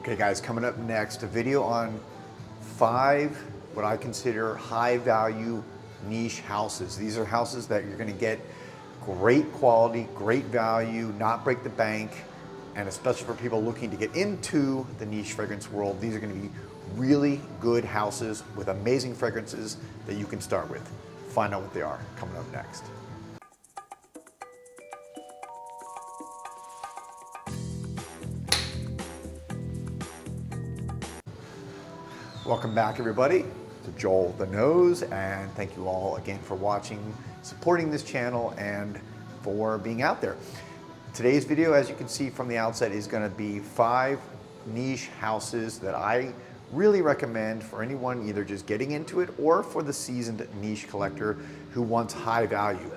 Okay guys, coming up next, a video on 5 what I consider high value niche houses. These are houses that you're gonna get great quality, great value, not break the bank, and especially for people looking to get into the niche fragrance world, these are gonna be really good houses with amazing fragrances that you can start with. Find out what they are, coming up next. Welcome back everybody to JoelTheNose, and thank you all again for watching, supporting this channel, and for being out there. Today's video, as you can see from the outset, is going to be 5 niche houses that I really recommend for anyone either just getting into it or for the seasoned niche collector who wants high value.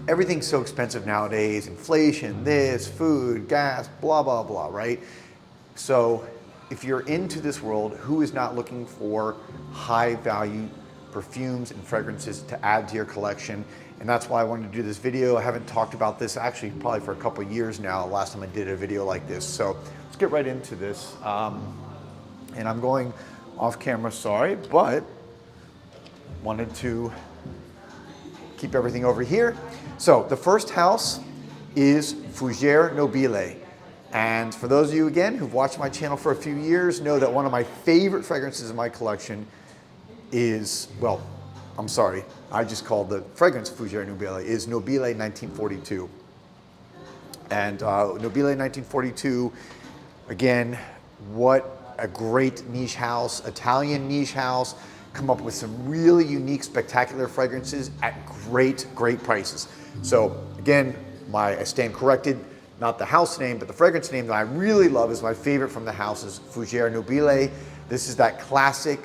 Everything's so expensive nowadays, inflation, this, food, gas, blah, blah, blah, right? So if you're into this world, who is not looking for high value perfumes and fragrances to add to your collection? And that's why I wanted to do this video. I haven't talked about this actually probably for a couple of years now, last time I did a video like this. So let's get right into this. And I'm going off camera, sorry, but wanted to keep everything over here. So the first house is Fuer Nobil. And for those of you, again, who've watched my channel for a few years, know that one of my favorite fragrances in my collection is, well, I'm sorry, I just called the fragrance Fuer Nobil, is Nobil 1942. And Nobil 1942, again, what a great niche house, Italian niche house, come up with some really unique, spectacular fragrances at great, great prices. So again, I stand corrected. Not the house name, but the fragrance name that I really love is my favorite from the house is Fuer Nobil. This is that classic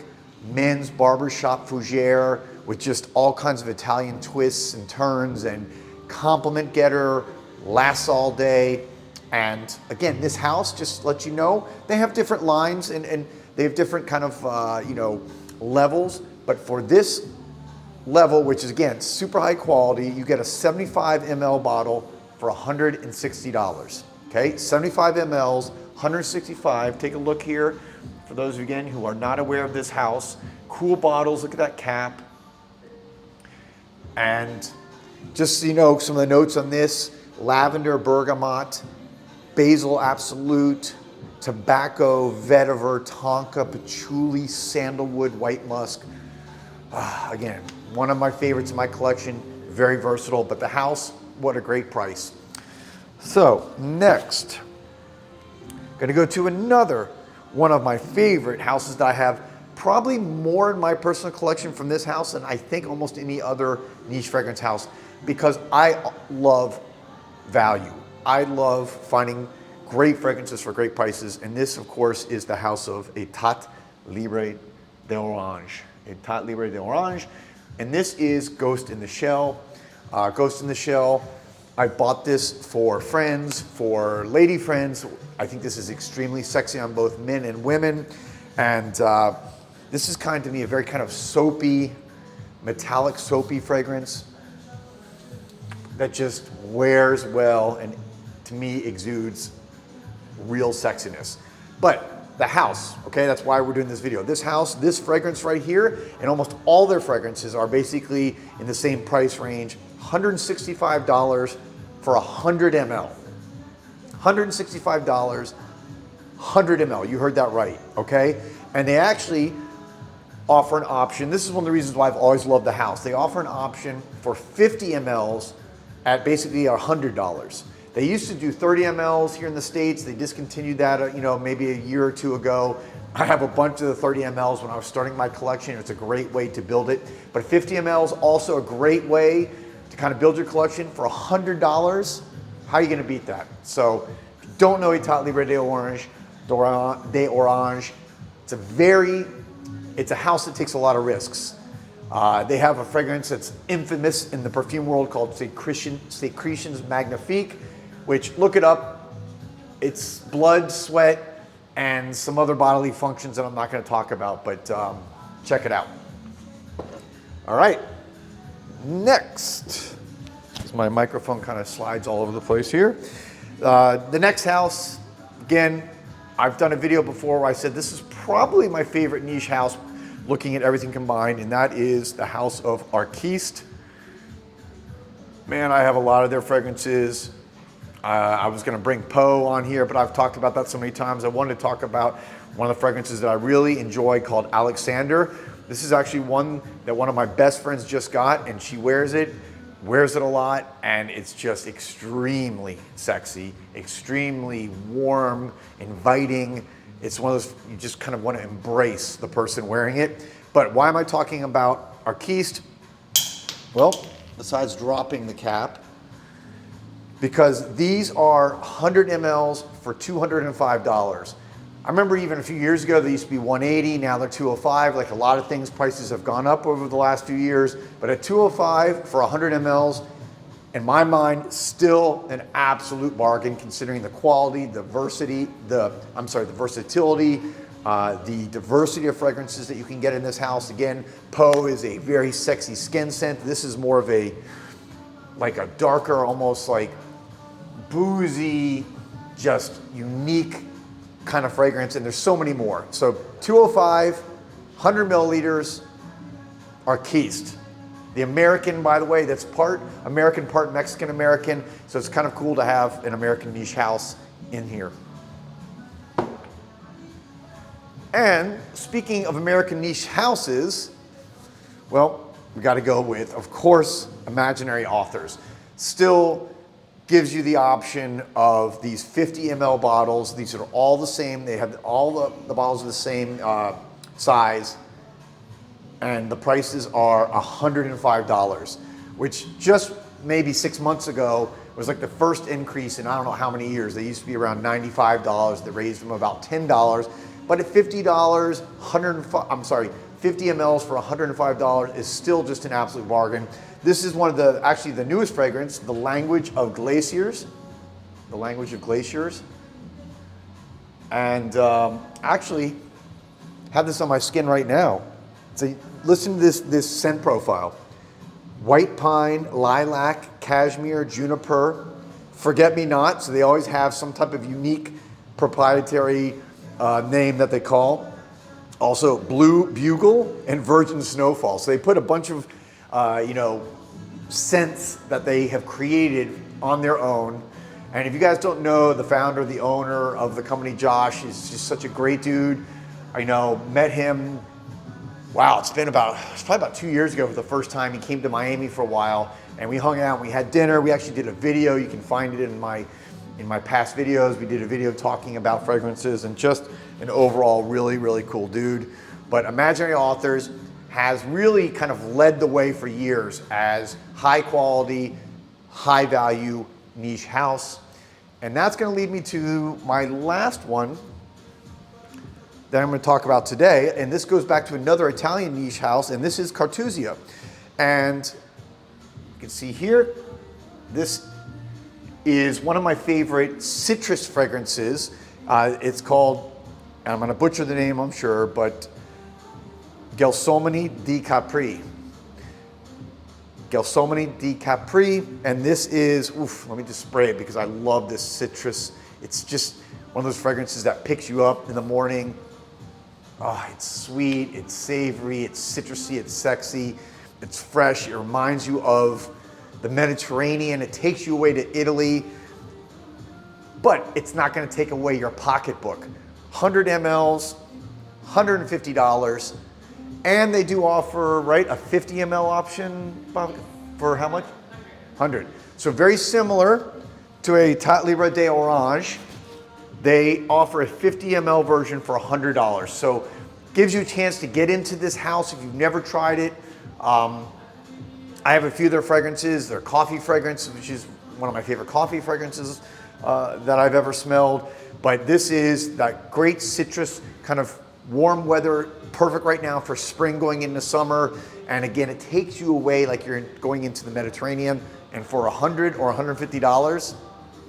men's barbershop Fuer with just all kinds of Italian twists and turns and compliment getter, lasts all day. And again, this house, just to let you know, they have different lines and they have different kind of, levels. But for this level, which is again, super high quality, you get a 75 ml bottle for $160, okay? 75 mLs, 165. Take a look here. For those of you, again, who are not aware of this house, cool bottles, look at that cap. And just so you know, some of the notes on this, lavender, bergamot, basil absolute, tobacco, vetiver, tonka, patchouli, sandalwood, white musk. Again, one of my favorites in my collection, very versatile, but the house, what a great price. So next, gonna go to another one of my favorite houses that I have probably more in my personal collection from this house than I think almost any other niche fragrance house, because I love value. I love finding great fragrances for great prices. And this of course is the house of Etat Libre d'Orange. Etat Libre d'Orange. And this is Ghost in the Shell. Ghost in the Shell, I bought this for friends, for lady friends. I think this is extremely sexy on both men and women. And this is kind of, to me, a very kind of soapy, metallic soapy fragrance that just wears well and to me exudes real sexiness. But the house, okay, that's why we're doing this video. This house, this fragrance right here, and almost all their fragrances are basically in the same price range, $165 for 100 ml. $165, 100 ml, you heard that right, okay? And they actually offer an option. This is one of the reasons why I've always loved the house. They offer an option for 50 mLs at basically $100. They used to do 30 mLs here in the States. They discontinued that, maybe a year or two ago. I have a bunch of the 30 mLs when I was starting my collection. It's a great way to build it. But 50 mLs also a great way to kind of build your collection for $100. How are you going to beat that? So if you don't know Etat Libre d'Orange, it's a house that takes a lot of risks. They have a fragrance that's infamous in the perfume world called Sécrétions Magnifiques, which, look it up, it's blood, sweat, and some other bodily functions that I'm not going to talk about, but check it out. All right, next, as my microphone kind of slides all over the place here. The next house, again, I've done a video before where I said this is probably my favorite niche house looking at everything combined, and that is the house of Orchids. Man, I have a lot of their fragrances. I was gonna bring Poe on here, but I've talked about that so many times. I wanted to talk about one of the fragrances that I really enjoy called Alexander. This is actually one that one of my best friends just got, and she wears it a lot, and it's just extremely sexy, extremely warm, inviting. It's one of those, you just kind of want to embrace the person wearing it. But why am I talking about Orchids? Well, besides dropping the cap, because these are 100 mLs for $205. I remember even a few years ago, they used to be 180, now they're 205. Like a lot of things, prices have gone up over the last few years, but at 205 for 100 mLs, in my mind, still an absolute bargain considering the quality, the versatility, the diversity of fragrances that you can get in this house. Again, Poe is a very sexy skin scent. This is more of a, like a darker, almost like boozy, just unique kind of fragrance, and there's so many more. So 205, 100 milliliters, Orchids. The American, by the way, that's part American, part Mexican-American, so it's kind of cool to have an American niche house in here. And speaking of American niche houses, well, we got to go with, of course, Imaginary Authors. Still gives you the option of these 50 ml bottles. These are all the same. They have all the bottles are the same size, and the prices are $105, which just maybe 6 months ago was like the first increase in I don't know how many years. They used to be around $95. They raised them about $10. But at $50, 50 mLs for $105 is still just an absolute bargain. This is one of the, actually the newest fragrance, The Language of Glaciers. The Language of Glaciers. And actually, have this on my skin right now. So listen to this scent profile. White pine, lilac, cashmere, juniper, forget-me-not. So they always have some type of unique proprietary name that they call. Also blue bugle and virgin snowfall. So they put a bunch of scents that they have created on their own. And if you guys don't know, the founder, the owner of the company, Josh, is just such a great dude. I met him, wow, it's probably about 2 years ago for the first time. He came to Miami for a while, and we hung out, we had dinner. We actually did a video. You can find it in my past videos. We did a video talking about fragrances, and just an overall really, really cool dude. But Imaginary Authors has really kind of led the way for years as high quality, high value niche house. And that's gonna lead me to my last one that I'm gonna talk about today. And this goes back to another Italian niche house, and this is Cartusia. And you can see here, this is one of my favorite citrus fragrances. It's called, and I'm gonna butcher the name, I'm sure, but Gelsomini di Capri. Gelsomini di Capri, and this is, let me just spray it because I love this citrus. It's just one of those fragrances that picks you up in the morning. Oh, it's sweet, it's savory, it's citrusy, it's sexy, it's fresh. It reminds you of the Mediterranean. It takes you away to Italy, but it's not gonna take away your pocketbook. 100 mLs, $150. And they do offer, right, a 50 ml option for how much? 100. So very similar to a Etat Libre de Orange. They offer a 50 ml version for $100. So gives you a chance to get into this house if you've never tried it. I have a few of their fragrances. Their coffee fragrance, which is one of my favorite coffee fragrances that I've ever smelled. But this is that great citrus, kind of warm weather, perfect right now for spring going into summer. And again, it takes you away like you're going into the Mediterranean. And for $100 or $150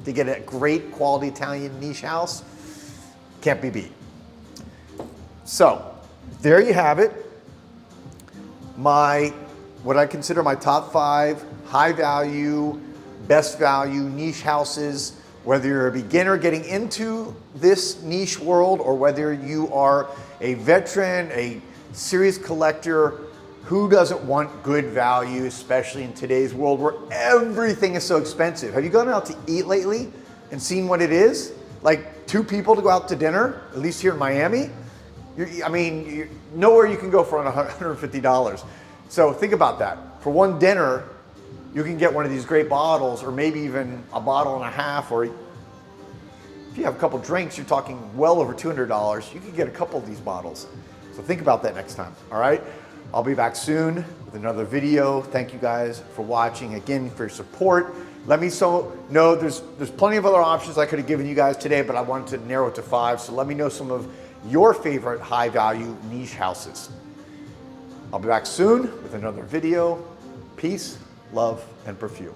to get a great quality Italian niche house, can't be beat. So there you have it. What I consider my top 5 high value, best value niche houses Whether you're a beginner getting into this niche world or whether you are a veteran, a serious collector, who doesn't want good value, especially in today's world where everything is so expensive? Have you gone out to eat lately and seen what it is? Like 2 people to go out to dinner, at least here in Miami? Nowhere you can go for $150. So think about that. For one dinner, you can get one of these great bottles, or maybe even a bottle and a half, or if you have a couple drinks, you're talking well over $200. You can get a couple of these bottles. So think about that next time, all right? I'll be back soon with another video. Thank you guys for watching, again, for your support. Let me know there's plenty of other options I could have given you guys today, but I wanted to narrow it to 5. So let me know some of your favorite high value niche houses. I'll be back soon with another video. Peace, love, and perfume.